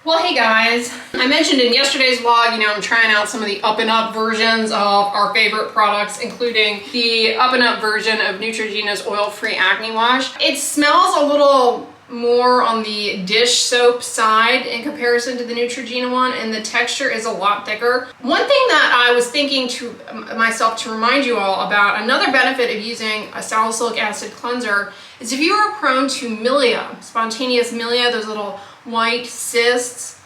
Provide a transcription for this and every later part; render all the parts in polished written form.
Well, hey guys, I mentioned in yesterday's vlog, I'm trying out some of the up and up versions of our favorite products, including the up and up version of Neutrogena's oil-free acne wash. It smells a little more on the dish soap side in comparison to the Neutrogena one, and the texture is a lot thicker. One thing that I was thinking to myself to remind you all about, another benefit of using a salicylic acid cleanser is if you are prone to milia, spontaneous milia, those little white cysts,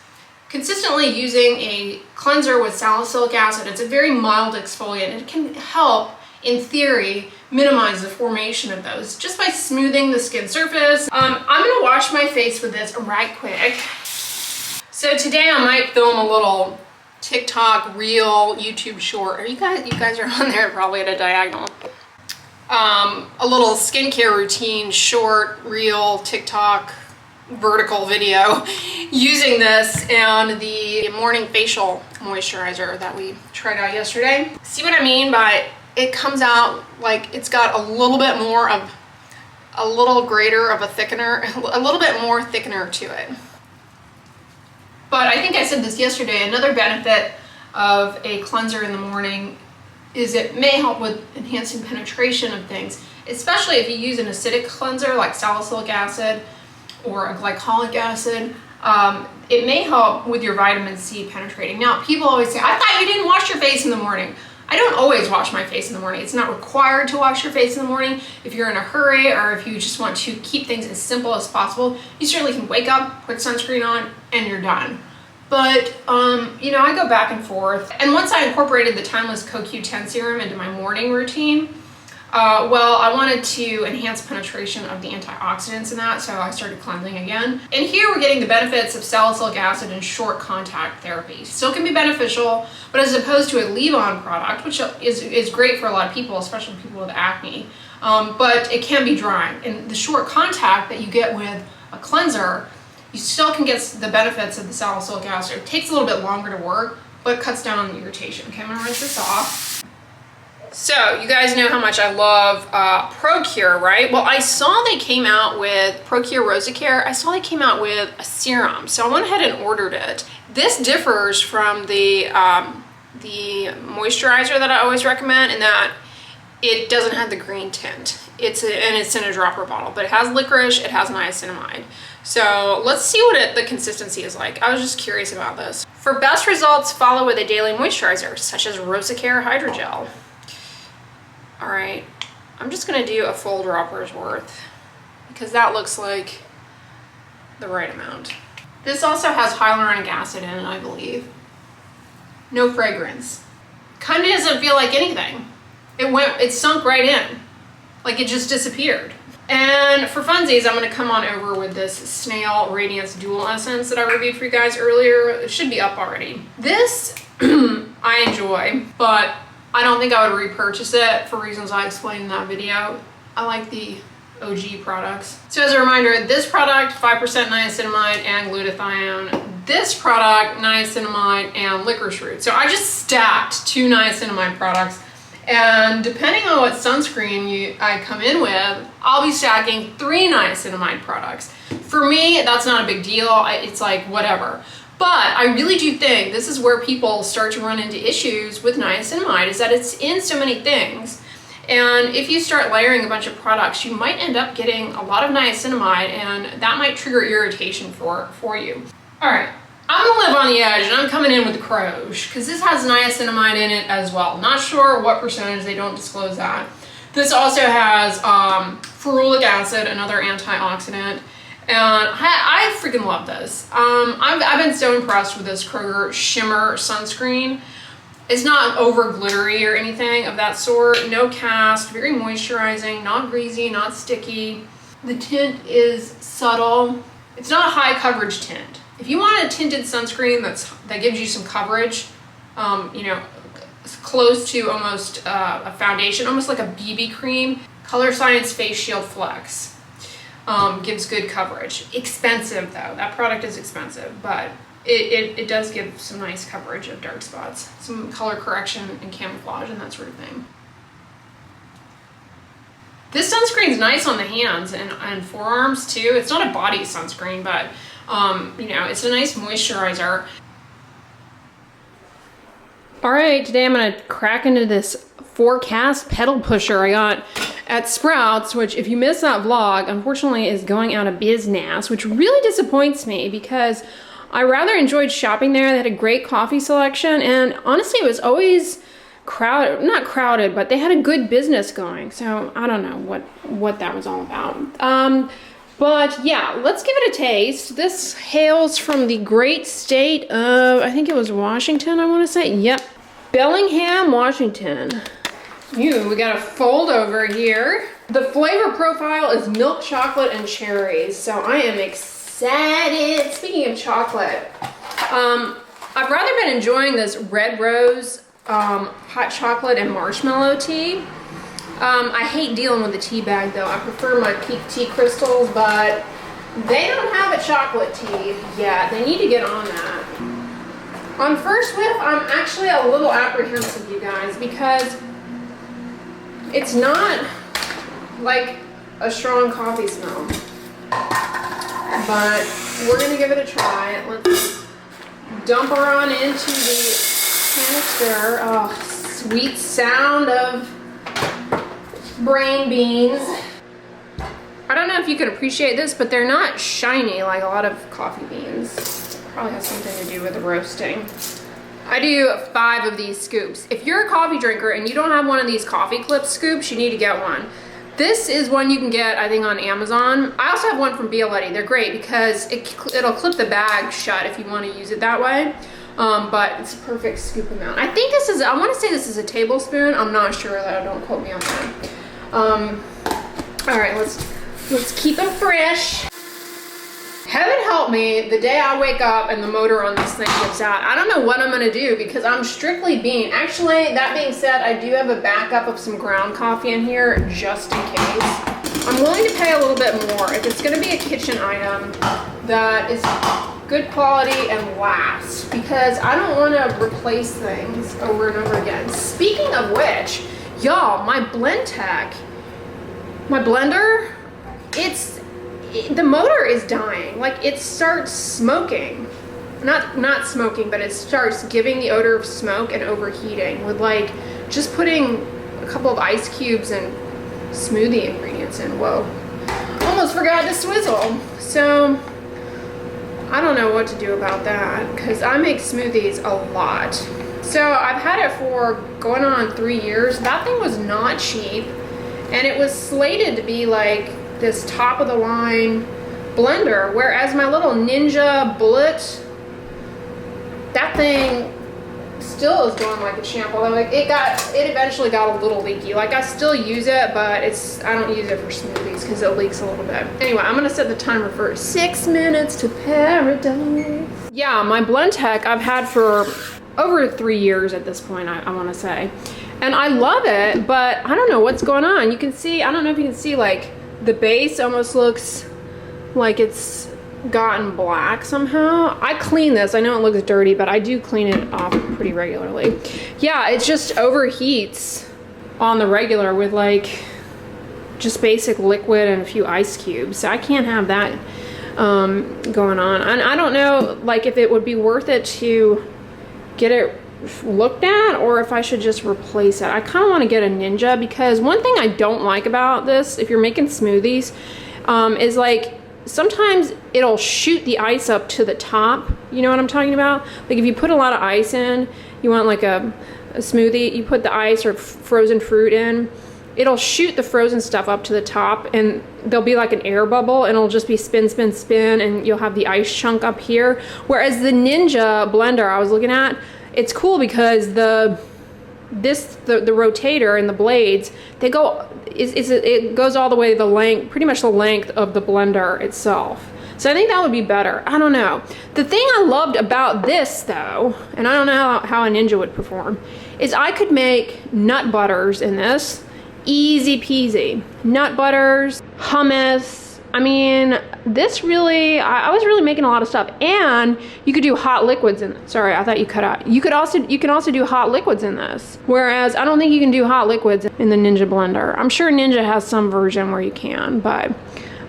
consistently using a cleanser with salicylic acid, it's a very mild exfoliant. It can help, in theory, minimize the formation of those just by smoothing the skin surface. I'm gonna wash my face with this right quick. So today I might film a little TikTok reel, YouTube short. You guys are on there probably at a diagonal. A little skincare routine, short, reel, TikTok, vertical video using this and the morning facial moisturizer that we tried out yesterday. See what I mean by it comes out like it's got a little bit more of a little greater of a thickener, a little bit more thickener to it. But I think I said this yesterday, another benefit of a cleanser in the morning is it may help with enhancing penetration of things, especially if you use an acidic cleanser like salicylic acid or a glycolic acid. It may help with your vitamin C penetrating. Now, people always say, I thought you didn't wash your face in the morning. I don't always wash my face in the morning. It's not required to wash your face in the morning. If you're in a hurry or if you just want to keep things as simple as possible, you certainly can wake up, put sunscreen on, and you're done. But, I go back and forth. And once I incorporated the Timeless CoQ10 serum into my morning routine, I wanted to enhance penetration of the antioxidants in that, so I started cleansing again. And here we're getting the benefits of salicylic acid and short contact therapy. Still can be beneficial, but as opposed to a leave-on product, which is great for a lot of people, especially people with acne, but it can be drying. And the short contact that you get with a cleanser, you still can get the benefits of the salicylic acid. It takes a little bit longer to work, but it cuts down on the irritation. Okay, I'm gonna rinse this off. So you guys know how much I love ProCure, right? Well, I saw they came out with ProCure Rosacare. I saw they came out with a serum, so I went ahead and ordered it. This differs from the moisturizer that I always recommend in that it doesn't have the green tint. It's in a dropper bottle, but it has licorice, it has niacinamide. So let's see what the consistency is like. I was just curious about this. For best results, follow with a daily moisturizer, such as Rosacare Hydrogel. All right, I'm just gonna do a full dropper's worth because that looks like the right amount. This also has hyaluronic acid in it, I believe. No fragrance. Kind of doesn't feel like anything. It sunk right in, like it just disappeared. And for funsies, I'm gonna come on over with this Snail Radiance Dual Essence that I reviewed for you guys earlier. It should be up already. This I enjoy, but I don't think I would repurchase it for reasons I explained in that video. I like the OG products. So as a reminder, this product, 5% niacinamide and glutathione. This product, niacinamide and licorice root. So I just stacked 2 niacinamide products, and depending on what sunscreen I come in with, I'll be stacking 3 niacinamide products. For me, that's not a big deal. It's like whatever. But I really do think this is where people start to run into issues with niacinamide, is that it's in so many things. And if you start layering a bunch of products, you might end up getting a lot of niacinamide, and that might trigger irritation for you. All right, I'm gonna live on the edge, and I'm coming in with the Croge, because this has niacinamide in it as well. Not sure what percentage, they don't disclose that. This also has ferulic acid, another antioxidant. And I freaking love this. I've been so impressed with this Kroger Shimmer Sunscreen. It's not over glittery or anything of that sort. No cast, very moisturizing, not greasy, not sticky. The tint is subtle. It's not a high coverage tint. If you want a tinted sunscreen that gives you some coverage, close to almost a foundation, almost like a BB cream, Color Science Face Shield Flex. Gives good coverage. Expensive though, that product is expensive, but it does give some nice coverage of dark spots, some color correction and camouflage and that sort of thing. This sunscreen's nice on the hands and forearms too. It's not a body sunscreen, but You know, it's a nice moisturizer. All right, today I'm gonna crack into this Forecast pedal pusher I got at Sprouts, which if you missed that vlog, unfortunately is going out of business, which really disappoints me because I rather enjoyed shopping there. They had a great coffee selection, and honestly, it was always crowded, not crowded, but they had a good business going. So I don't know what that was all about. But yeah, let's give it a taste. This hails from the great state of, I think it was Washington, I want to say. Yep, Bellingham, Washington. Ew, we got a fold over here. The flavor profile is milk chocolate and cherries, so I am excited. Speaking of chocolate, I've rather been enjoying this Red Rose hot chocolate and marshmallow tea. I hate dealing with the tea bag though. I prefer my Peak Tea Crystals, but they don't have a chocolate tea yet. They need to get on that. On first whiff, I'm actually a little apprehensive, you guys, because it's not like a strong coffee smell. But we're gonna give it a try. Let's dump her on into the canister. Oh, sweet sound of brain beans. I don't know if you can appreciate this, but they're not shiny like a lot of coffee beans. Probably has something to do with the roasting. I do 5 of these scoops. If you're a coffee drinker and you don't have one of these coffee clip scoops, you need to get one. This is one you can get, I think, on Amazon. I also have one from Bialetti. They're great because it'll clip the bag shut if you want to use it that way. But it's a perfect scoop amount. I think this is, I want to say this is a tablespoon. I'm not sure though, don't quote me on that. All right, let's keep it fresh. Heaven help me, the day I wake up and the motor on this thing gives out. I don't know what I'm gonna do because I'm strictly bean. Actually, that being said, I do have a backup of some ground coffee in here just in case. I'm willing to pay a little bit more if it's gonna be a kitchen item that is good quality and lasts, because I don't wanna replace things over and over again. Speaking of which, y'all, my Blendtec, my blender, the motor is dying. Like, it starts smoking. Not smoking, but it starts giving the odor of smoke and overheating with like just putting a couple of ice cubes and smoothie ingredients in. Whoa. Almost forgot to swizzle. So I don't know what to do about that because I make smoothies a lot. So I've had it for going on 3 years. That thing was not cheap, and it was slated to be like this top of the line blender, whereas my little Ninja Bullet, that thing still is going like a champ. Although it eventually got a little leaky. Like, I still use it, but I don't use it for smoothies because it leaks a little bit. Anyway, I'm gonna set the timer for 6 minutes to paradise. Yeah, my Blendtec I've had for over 3 years at this point, I want to say, and I love it, but I don't know what's going on. You can see, I don't know if you can see, like the base almost looks like it's gotten black somehow. I clean this. I know it looks dirty, but I do clean it off pretty regularly. Yeah, it just overheats on the regular with like just basic liquid and a few ice cubes. So I can't have that going on. And I don't know like if it would be worth it to get it looked at or if I should just replace it. I kind of want to get a Ninja because one thing I don't like about this, if you're making smoothies, is like sometimes it'll shoot the ice up to the top. You know what I'm talking about? Like if you put a lot of ice in, you want like a smoothie, you put the ice or frozen fruit in, it'll shoot the frozen stuff up to the top and there'll be like an air bubble and it'll just be spin, spin, spin, and you'll have the ice chunk up here. Whereas the Ninja blender I was looking at, it's cool because the rotator and the blades, they go, it goes all the way the length, pretty much the length of the blender itself. So I think that would be better. I don't know. The thing I loved about this though, and I don't know how a Ninja would perform, is I could make nut butters in this. Easy peasy. Nut butters, hummus. I mean, this really, I was really making a lot of stuff. And you could do hot liquids in this. Sorry, I thought you cut out. You can also do hot liquids in this. Whereas I don't think you can do hot liquids in the Ninja blender. I'm sure Ninja has some version where you can, but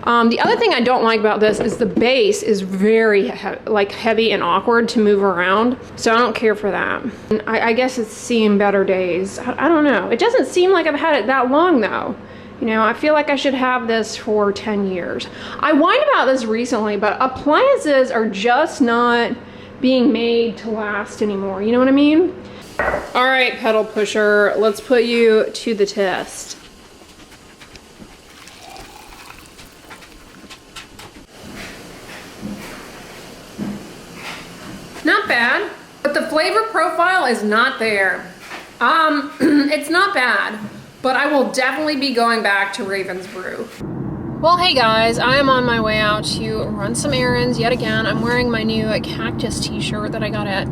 The other thing I don't like about this is the base is very heavy and awkward to move around. So I don't care for that. I guess it's seen better days. I don't know. It doesn't seem like I've had it that long though. You know, I feel like I should have this for 10 years. I whined about this recently, but appliances are just not being made to last anymore. You know what I mean? All right, pedal pusher, let's put you to the test. Not bad, but the flavor profile is not there. It's not bad, but I will definitely be going back to Raven's Brew. Well, hey guys, I am on my way out to run some errands yet again. I'm wearing my new cactus t-shirt that I got at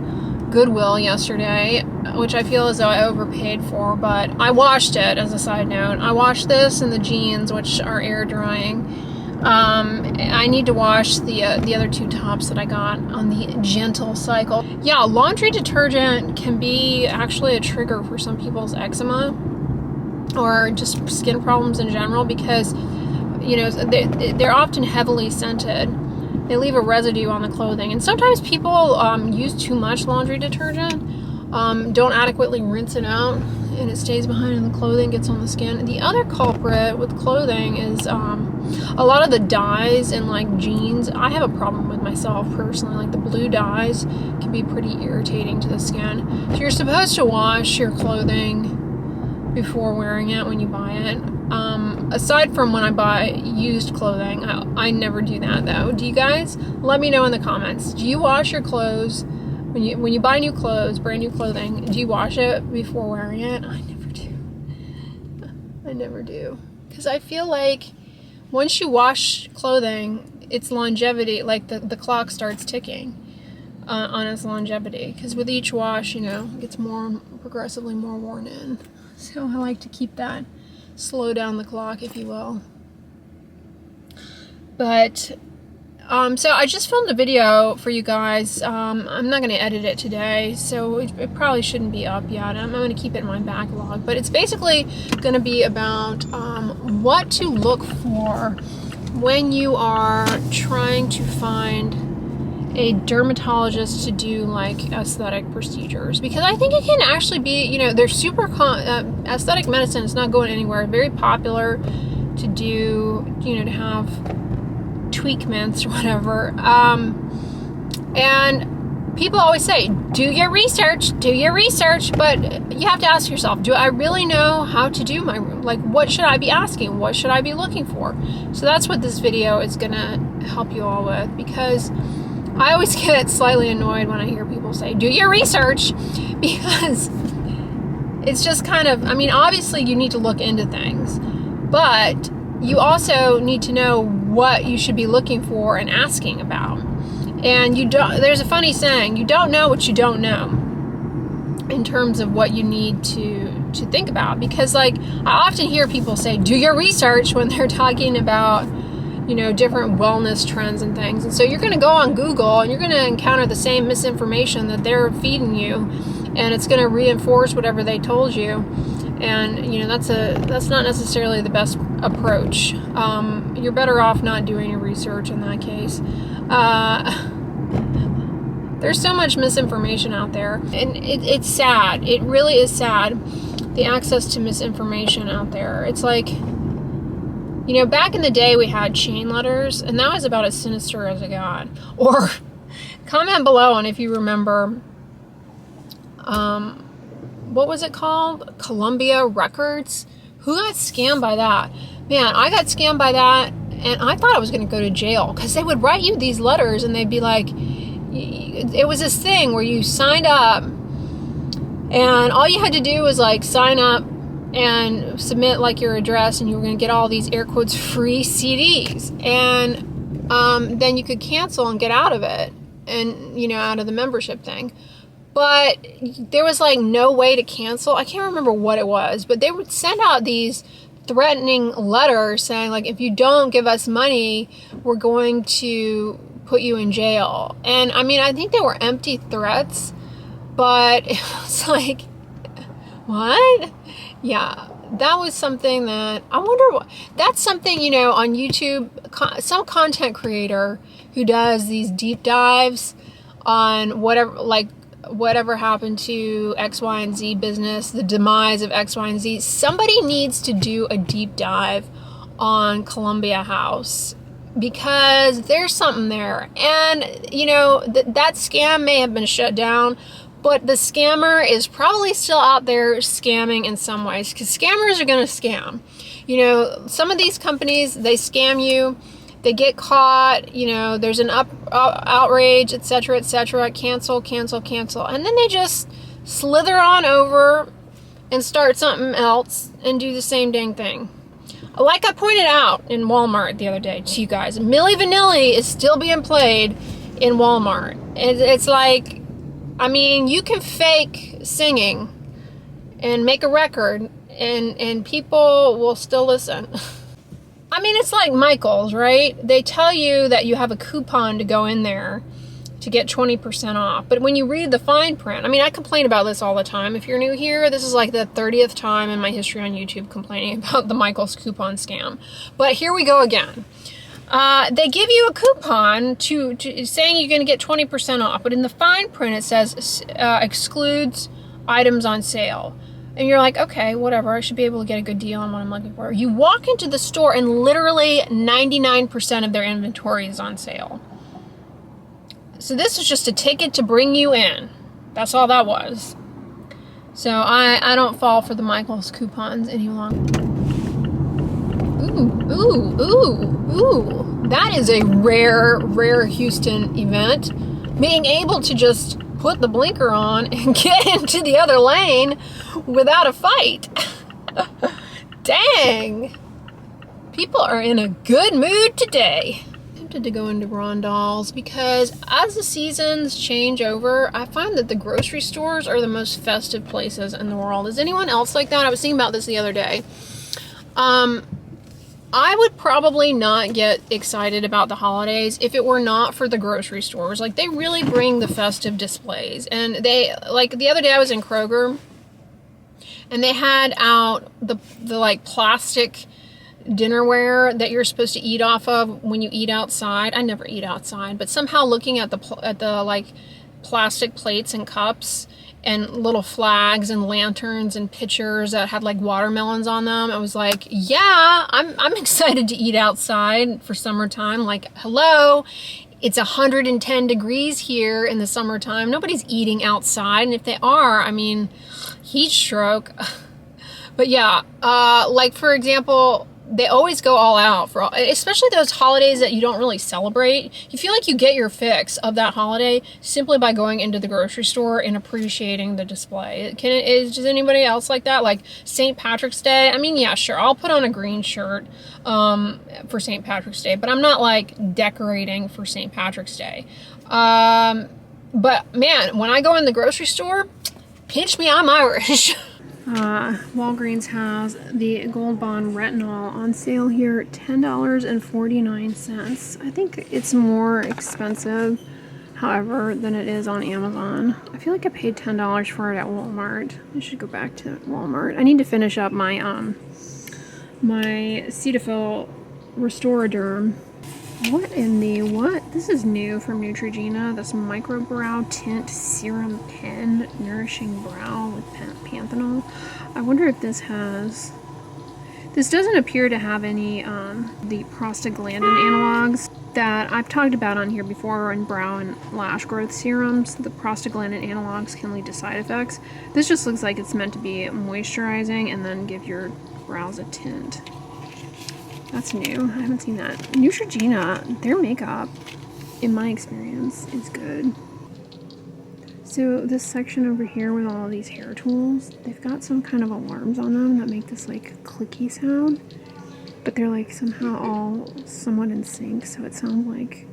Goodwill yesterday, which I feel as though I overpaid for, but I washed it as a side note. I washed this and the jeans, which are air drying. I need to wash the other two tops that I got on the gentle cycle. Yeah, laundry detergent can be actually a trigger for some people's eczema or just skin problems in general because, you know, they're often heavily scented. They leave a residue on the clothing, and sometimes people use too much laundry detergent, don't adequately rinse it out, and it stays behind in the clothing, gets on the skin. The other culprit with clothing is a lot of the dyes in like jeans. I have a problem with myself personally. Like the blue dyes can be pretty irritating to the skin. So you're supposed to wash your clothing before wearing it when you buy it. Aside from when I buy used clothing, I never do that though. Do you guys? Let me know in the comments. Do you wash your clothes when you buy new clothes, brand new clothing? Do you wash it before wearing it? I never do. I never do. Because I feel like once you wash clothing, its longevity, like the clock starts ticking on its longevity. Because with each wash, you know, it gets progressively more worn in. So I like to keep that, slow down the clock, if you will. But, so I just filmed a video for you guys. I'm not going to edit it today, so it probably shouldn't be up yet. I'm going to keep it in my backlog. But it's basically going to be about what to look for when you are trying to find a dermatologist to do like aesthetic procedures, because I think it can actually be, you know, they're super aesthetic medicine is not going anywhere. Very popular to do, you know, to have tweakments or whatever. And people always say, do your research, but you have to ask yourself, do I really know how to do my, like, what should I be asking? What should I be looking for? So that's what this video is gonna help you all with, because I always get slightly annoyed when I hear people say, do your research, because it's just kind of, I mean, obviously you need to look into things, but you also need to know what you should be looking for and asking about. And there's a funny saying, you don't know what you don't know in terms of what you need to think about. Because like, I often hear people say, do your research when they're talking about, you know, different wellness trends and things. And so you're going to go on Google and you're going to encounter the same misinformation that they're feeding you, and it's going to reinforce whatever they told you. And, you know, that's not necessarily the best approach. You're better off not doing your research in that case. There's so much misinformation out there, and it's sad. It really is sad, the access to misinformation out there. It's like, you know, back in the day we had chain letters, and that was about as sinister as it got. Or comment below on if you remember, what was it called? Columbia Records? Who got scammed by that? Man, I got scammed by that, and I thought I was going to go to jail, because they would write you these letters, and they'd be like, it was this thing where you signed up, and all you had to do was like sign up and submit like your address, and you were going to get all these air quotes free CDs, and then you could cancel and get out of it, and, you know, out of the membership thing. But there was like no way to cancel. I can't remember what it was, but they would send out these threatening letters saying like, if you don't give us money, we're going to put you in jail. And I mean, I think they were empty threats, but it was like, what? Yeah, that was something that I wonder what, that's something, you know, on YouTube, some content creator who does these deep dives on whatever happened to X, Y, and Z business, the demise of X, Y, and Z. Somebody needs to do a deep dive on Columbia House, because there's something there. And, you know, that scam may have been shut down, but the scammer is probably still out there scamming in some ways, because scammers are going to scam. You know, some of these companies, they scam you, they get caught, you know, there's an outrage, etc., cancel, and then they just slither on over and start something else and do the same dang thing. Like I pointed out in Walmart the other day to you guys, Milli Vanilli is still being played in Walmart. It's like, I mean, you can fake singing and make a record and people will still listen. I mean, it's like Michael's, right? They tell you that you have a coupon to go in there to get 20% off. But when you read the fine print, I mean, I complain about this all the time. If you're new here, this is like the 30th time in my history on YouTube complaining about the Michael's coupon scam. But here we go again. They give you a coupon to saying you're going to get 20% off. But in the fine print, it says excludes items on sale. And you're like, okay, whatever, I should be able to get a good deal on what I'm looking for. You walk into the store and literally 99% of their inventory is on sale. So this is just a ticket to bring you in. That's all that was. So I don't fall for the Michael's coupons any longer. Ooh. That is a rare Houston event. Being able to just put the blinker on and get into the other lane without a fight. Dang. People are in a good mood today. I'm tempted to go into Rondell's because as the seasons change over, I find that the grocery stores are the most festive places in the world. Is anyone else like that? I was thinking about this the other day. I would probably not get excited about the holidays if it were not for the grocery stores. Like, they really bring the festive displays. And they, like, the other day I was in Kroger, and they had out the like, plastic dinnerware that you're supposed to eat off of when you eat outside. I never eat outside, but somehow looking at the like, plastic plates and cups and little flags and lanterns and pitchers that had like watermelons on them, I was like, yeah, I'm excited to eat outside for summertime. Like, hello, it's 110 degrees here in the summertime. Nobody's eating outside, and if they are, I mean, heat stroke. But yeah, like for example, they always go all out for, especially those holidays that you don't really celebrate. You feel like you get your fix of that holiday simply by going into the grocery store and appreciating the display. Does anybody else like that? Like St. Patrick's Day? I mean, yeah, sure, I'll put on a green shirt for St. Patrick's Day, but I'm not like decorating for St. Patrick's Day. But man, when I go in the grocery store, pinch me, I'm Irish. Walgreens has the Gold Bond Retinol on sale here at $10.49. I think it's more expensive, however, than it is on Amazon. I feel like I paid $10 for it at Walmart. I should go back to Walmart. I need to finish up my my Cetaphil Restoraderm. What in the what? This is new from Neutrogena. This Micro Brow Tint Serum Pen Nourishing Brow with Panthenol. I wonder if this has... This doesn't appear to have any the prostaglandin analogs that I've talked about on here before in brow and lash growth serums. The prostaglandin analogs can lead to side effects. This just looks like it's meant to be moisturizing and then give your brows a tint. That's new. I haven't seen that. Neutrogena, their makeup, in my experience, is good. So this section over here with all of these hair tools, they've got some kind of alarms on them that make this like clicky sound, but they're like somehow all somewhat in sync, so it sounds like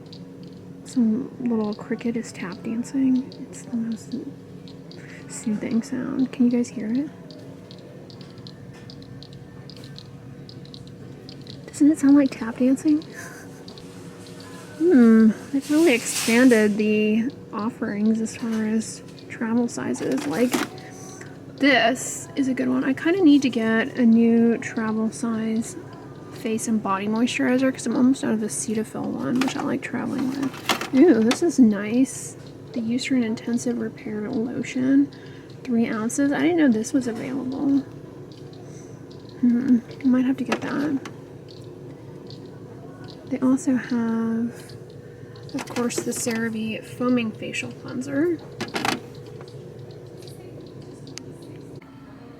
some little cricket is tap dancing. It's the most soothing sound. Can you guys hear it? Doesn't it sound like tap dancing? They've really expanded the offerings as far as travel sizes. Like, This is a good one. I kind of need to get a new travel size face and body moisturizer because I'm almost out of the Cetaphil one, which I like traveling with. Ooh, this is nice. The Eucerin Intensive Repair Lotion, 3 ounces. I didn't know this was available. I might have to get that. They also have, of course, the CeraVe Foaming Facial Cleanser.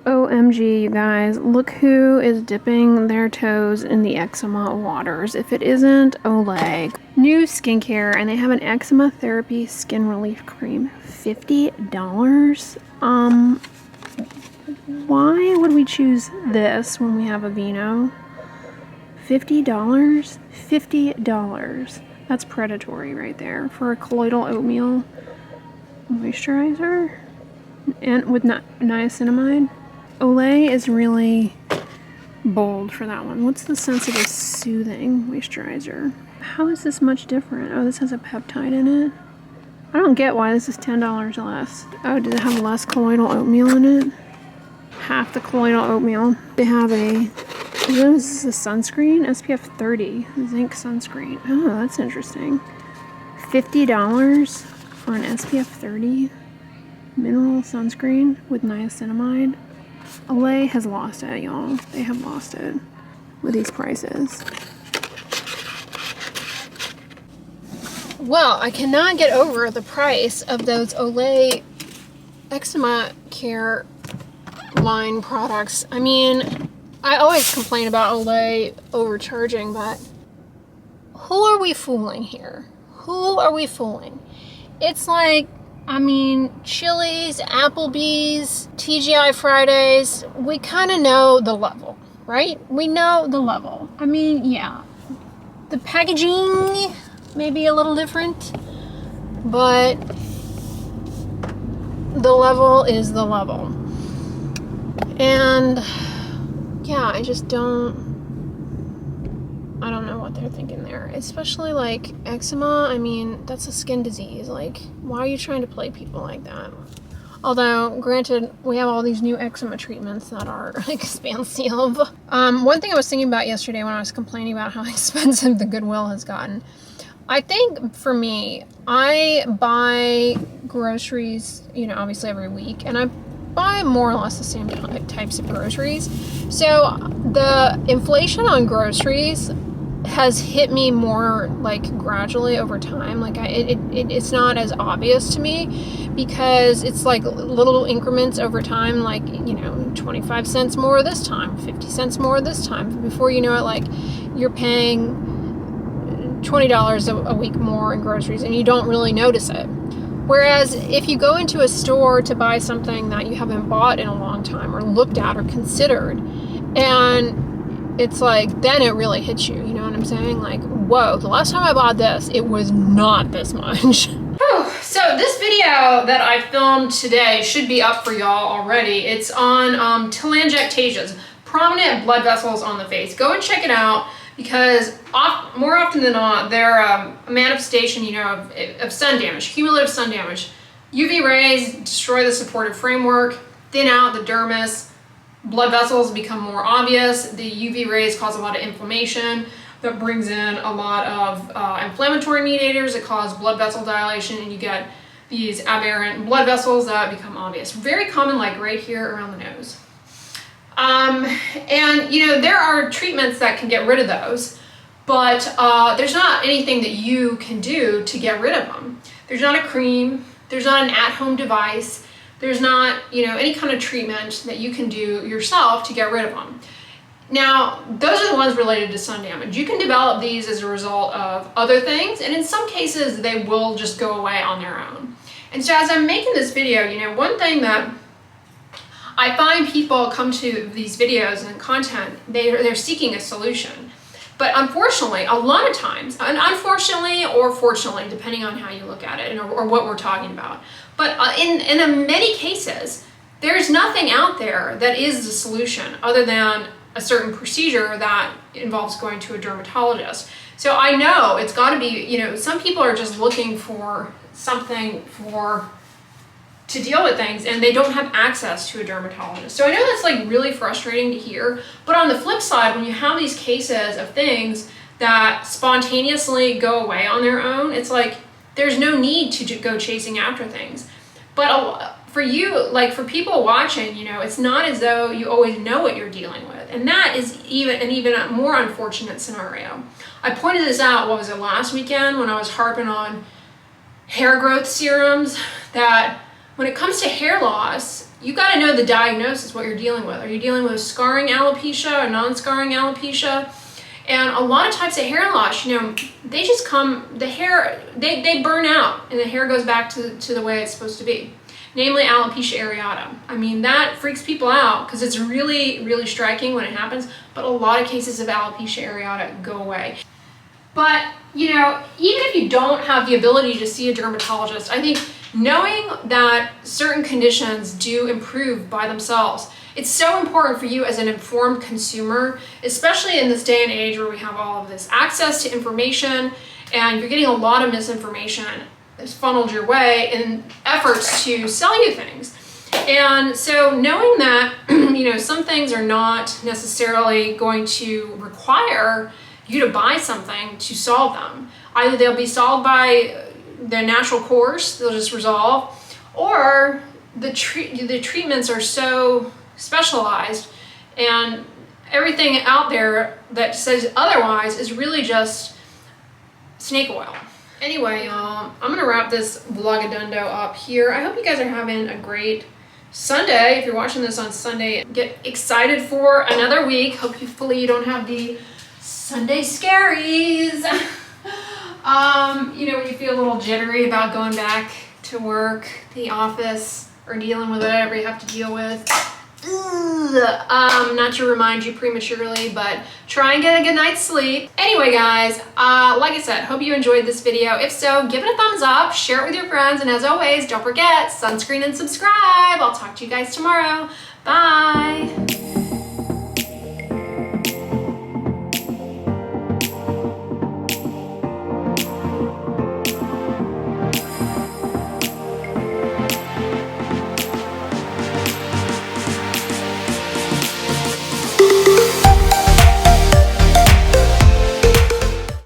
OMG, you guys, look who is dipping their toes in the eczema waters. If it isn't Olay. New skincare, and they have an eczema therapy skin relief cream. $50? Why would we choose this when we have Aveeno? $50? $50. That's predatory right there for a colloidal oatmeal moisturizer and with niacinamide. Olay is really bold for that one. What's the Sensitive Soothing Moisturizer? How is this much different? Oh, this has a peptide in it. I don't get why this is $10 less. Oh, does it have less colloidal oatmeal in it? Half the colloidal oatmeal. They have a, this is a sunscreen, SPF 30 zinc sunscreen. Oh, that's interesting. $50 for an SPF 30 mineral sunscreen with niacinamide. Olay has lost it, y'all. They have lost it with these prices. Well, I cannot get over the price of those Olay eczema care line products. I mean, I always complain about Olay overcharging, but who are we fooling here? Who are we fooling? It's like, I mean, Chili's, Applebee's, TGI Fridays, we kind of know the level, right? We know the level. I mean, yeah, the packaging may be a little different, but the level is the level. And yeah, I don't know what they're thinking there. Especially like eczema, I mean, that's a skin disease. Like, why are you trying to play people like that? Although, granted, we have all these new eczema treatments that are expansive. One thing I was thinking about yesterday when I was complaining about how expensive the Goodwill has gotten, I think for me, I buy groceries, obviously every week, and I buy more or less the same types of groceries. So the inflation on groceries has hit me more like gradually over time. Like it's not as obvious to me because it's like little increments over time, like 25 cents more this time, 50 cents more this time. Before you know it, like you're paying $20 a week more in groceries and you don't really notice it. Whereas if you go into a store to buy something that you haven't bought in a long time or looked at or considered, and it's like, then it really hits you, you know what I'm saying? Like, whoa, the last time I bought this, it was not this much. So this video that I filmed today should be up for y'all already. It's on telangiectasias, prominent blood vessels on the face. Go and check it out because more often than not, they're a manifestation, of sun damage, cumulative sun damage. UV rays destroy the supportive framework, thin out the dermis, blood vessels become more obvious. The UV rays cause a lot of inflammation that brings in a lot of inflammatory mediators that cause blood vessel dilation, and you get these aberrant blood vessels that become obvious. Very common, like right here around the nose. And there are treatments that can get rid of those, but there's not anything that you can do to get rid of them. There's not a cream, there's not an at-home device, there's not, any kind of treatment that you can do yourself to get rid of them. Now, those are the ones related to sun damage. You can develop these as a result of other things, and in some cases, they will just go away on their own. And so as I'm making this video, one thing that I find people come to these videos and content, they're seeking a solution. But unfortunately, a lot of times, and unfortunately or fortunately, depending on how you look at it or what we're talking about, but in many cases, there's nothing out there that is the solution other than a certain procedure that involves going to a dermatologist. So I know it's got to be, some people are just looking for something for to deal with things, and they don't have access to a dermatologist. So I know that's like really frustrating to hear, but on the flip side, when you have these cases of things that spontaneously go away on their own, it's like there's no need to go chasing after things. But for you, like for people watching, you know, it's not as though you always know what you're dealing with. And that is even a more unfortunate scenario. I pointed this out, what was it, last weekend when I was harping on hair growth serums, that when it comes to hair loss, you got to know the diagnosis, what you're dealing with. Are you dealing with scarring alopecia or non-scarring alopecia? And a lot of types of hair loss, you know, they just come, the hair, they burn out and the hair goes back to the way it's supposed to be. Namely alopecia areata. I mean, that freaks people out because it's really, really striking when it happens, but a lot of cases of alopecia areata go away. But, you know, even if you don't have the ability to see a dermatologist, I think knowing that certain conditions do improve by themselves, it's so important for you as an informed consumer, especially in this day and age where we have all of this access to information and you're getting a lot of misinformation that's funneled your way in efforts to sell you things. And so knowing that, you know, some things are not necessarily going to require you to buy something to solve them. Either they'll be solved by their natural course, they'll just resolve, or the treatments are so specialized and everything out there that says otherwise is really just snake oil. Anyway, y'all, I'm gonna wrap this vlogadundo up here. I hope you guys are having a great Sunday. If you're watching this on Sunday, get excited for another week. Hopefully you don't have the Sunday scaries. You know, when you feel a little jittery about going back to work, the office, or dealing with whatever you have to deal with. Not to remind you prematurely, but try and get a good night's sleep. Anyway, guys, like I said, hope you enjoyed this video. If so, give it a thumbs up, share it with your friends, and as always, don't forget, sunscreen and subscribe. I'll talk to you guys tomorrow. Bye.